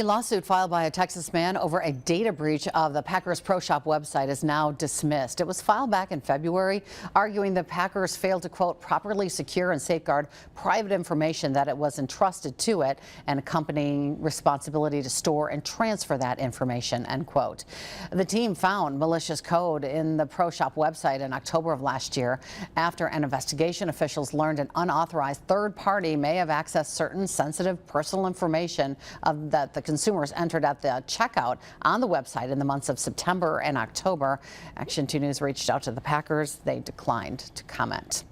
A lawsuit filed by a Texas man over a data breach of the Packers Pro Shop website is now dismissed. It was filed back in February, arguing the Packers failed to, quote, properly secure and safeguard private information that it was entrusted to it and accompanying responsibility to store and transfer that information, end quote. The team found malicious code in the Pro Shop website in October of last year. After an investigation, officials learned an unauthorized third party may have accessed certain sensitive personal information that the consumers entered at the checkout on the website in the months of September and October. Action 2 News reached out to the Packers. They declined to comment.